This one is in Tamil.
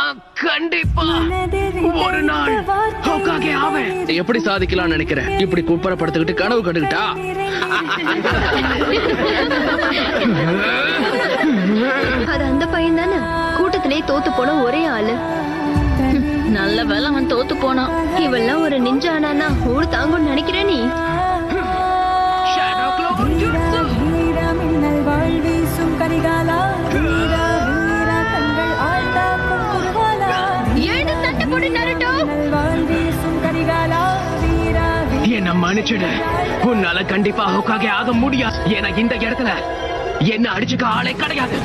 நான் கண்டிப்பா ஒரு நாள் ஹோக்காகே ஆவேன். எப்படி சாதிக்கலாம்னு நினைக்கிறேன்? இப்படி குப்பரப்படுத்திக்கிட்டு கனவு கண்டுகிட்டா? அது அந்த பையன் தானே கூட்டத்திலே தோத்து போன ஒரே ஆளு. நல்ல வேலை அவன் தோத்து போனான். இவெல்லாம் ஒரு நிஞ்சா ஆனானா ஊரு தாங்கும்னு நினைக்கிற நீ? Shadow clone jutsu. ஏன் சண்டை போடு நருட்டோ? என்ன மன்னிச்சிடு. உன்னால கண்டிப்பா ஹோக்காகே ஆக முடியாது. ஏன்னா இந்த இடத்துல என்ன அடிச்சுக்க ஆளே கிடையாது.